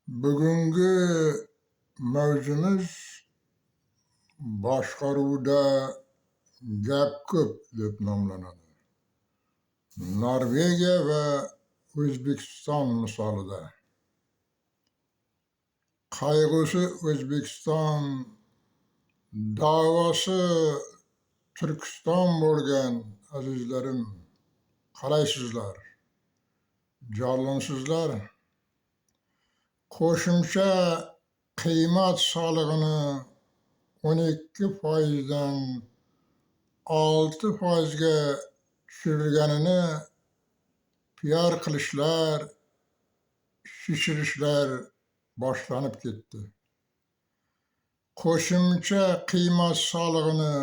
Bugungi mavzumiz boshqaruvda gap ko'p deb nomlanadi. Norvegiya va O'zbekiston misolida. Qayg'usi O'zbekiston, da'vosi Turkiston bo'lgan azizlarim, qalaysizlar? Jonlinsizlar? Qo'shimcha qiymat solig'ini 12%dan 6%ga tushirilganini PR qilishlar, shishirishlar boshlanib ketdi. Qo'shimcha qiymat solig'ini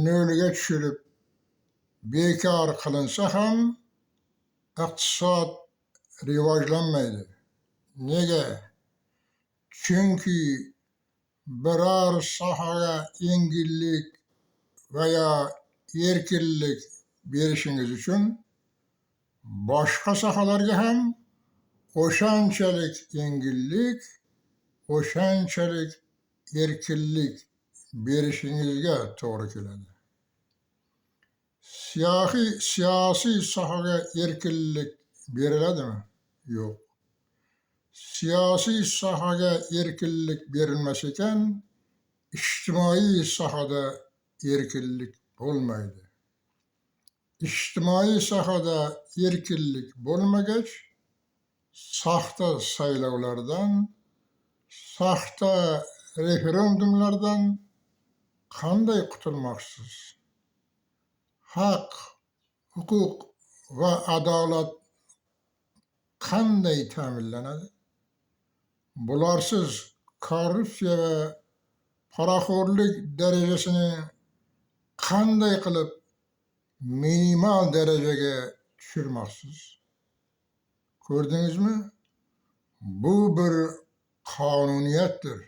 nolga tushirib bekor qilinsa ham iqtisod rivojlanmaydi. Nega? Chunki biror sohaga yengillik veya erkinlik berishingiz uchun boshqa sohalarga ham o'shanchalik yengillik, o'shanchalik erkinlik berishingizga to'g'ri keladi. Siyosiy sohaga erkinlik beriladimi? Yo'q. Siyosiy sohaga erkinlik berilmas ekan, ijtimoiy sohada erkinlik bo'lmaydi. Ijtimoiy sohada erkinlik bo'lmagach, soxta saylovlardan, soxta referendumlardan qanday qutulmoqsiz? Haq, huquq va adolat qanday ta'minlanadi? Bularsiz korrupsiya va poraxo'rlik darajasini qanday qilib minimal darajaga tushirmoqsiz? Ko'rdingizmi? Bu bir qonuniyatdir.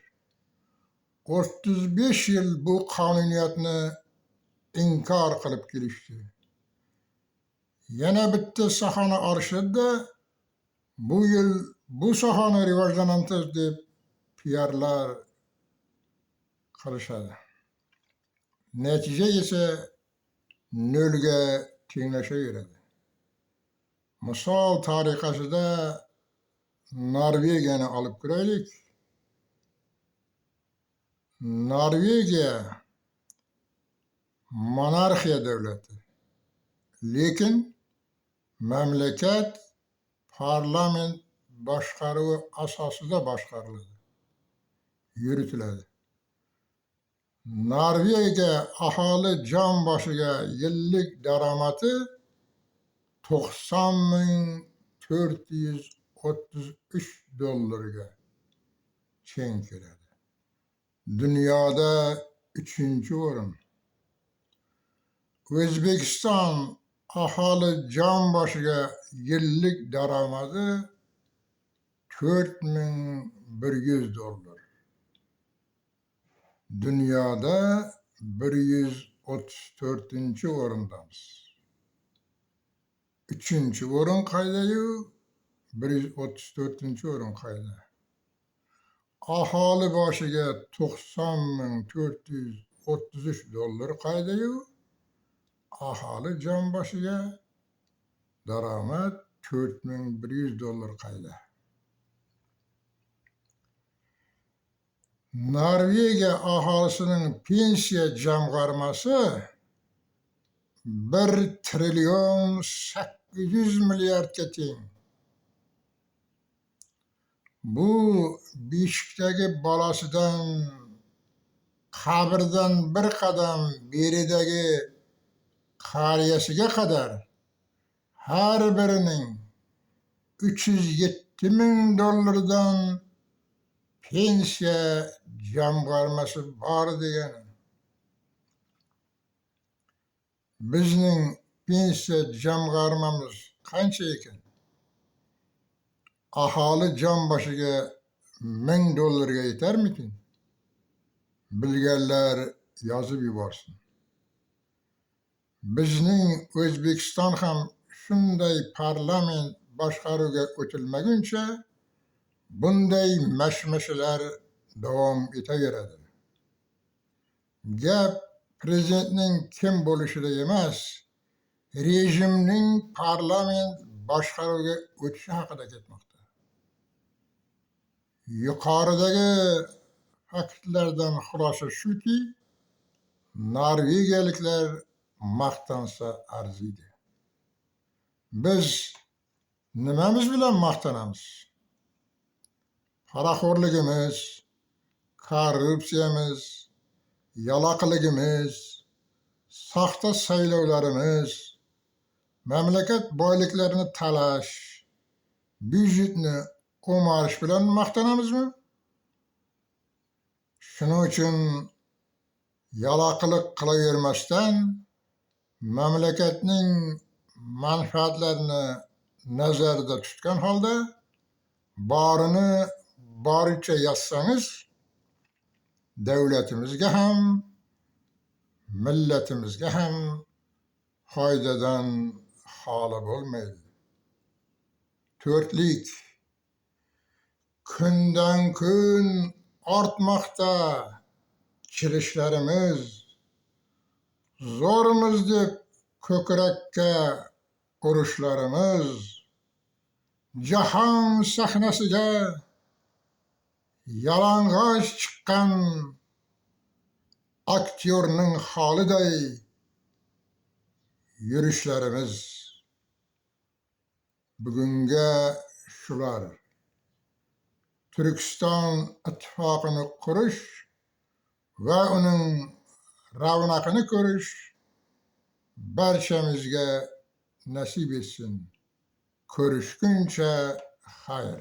35 yil bu qonuniyatni inkor qilib kelishdi. Yana bitta sohani olishadi-da, bu yil bu sohani rivojlantiramiz deb PRlar qilishadi. Natija esa nolga tenglashaveradi. Misol tariqasida Norvegiyani olib ko'raylik. Norvegiya monarxiya davlati. Lekin mamlakat parlament boshqaruvi asosida boshqariladi, yuritiladi. Norvegiya aholi jon boshiga yillik daromadi $90,433 teng keladi. Dunyoda 3-o'rin. O'zbekiston aholi jon boshiga yillik daromadi $4,100. Dunyoda 134-o'rindamiz. 3-o'rin qayda-yu, 134-o'rin qayda? Aholi boshiga $90,433 qayda-yu, aholi jon boshiga daromad $4,100 qayda? Norvegiya aholisining pensiya jamg'armasi 1,800,000,000,000 teng. Bu beshikdagi bolasidan, qabrdan bir qadam beridagi qariyasiga qadar har birining $307,000 pensiya jamg'armasi bor degani. Bizning pensiya jamg'armamiz qancha ekan? Aholi jon boshiga $1,000 yetarmikin? Bilganlar yozib yuborsin. Bizning O'zbekiston ham shunday parlament boshqaruvga o'tilmaguncha bunday mashmashalar davom etaveradi. Gap prezidentning kim bo'lishida emas, rejimning parlament boshqaruviga o'tishi haqida ketmoqda. Yuqoridagi faktlardan xulosa shuki, norvegiyaliklar maqtansa arziydi. Biz nimamiz bilan maqtanamiz? Paraxo'rligimiz, korrupsiyamiz, yaloqligimiz, soxta saylovlarimiz, mamlakat boyliklarini talash, byudjetni o'marish bilan maqtanamizmi? Shuning uchun yaloqlik qilavermasdan, mamlakatning manfaatlarini nazarda tutgan holda borini boricha yozsangiz, davlatimizga ham, millatimizga ham foydadan xoli bo'lmaydi. To'rtlik, kundan kun ortmoqda chirishlarimiz, zo'rmiz deb ko'krakka urishlarimiz, jahon sahnasiga yalang'och chiqqan aktyorning holiday yurishlarimiz. Bugunga shular. Turkiston ittifoqini qurish va uning ravnaqini ko'rish barchamizga nasib etsin. Ko'rishguncha xayr.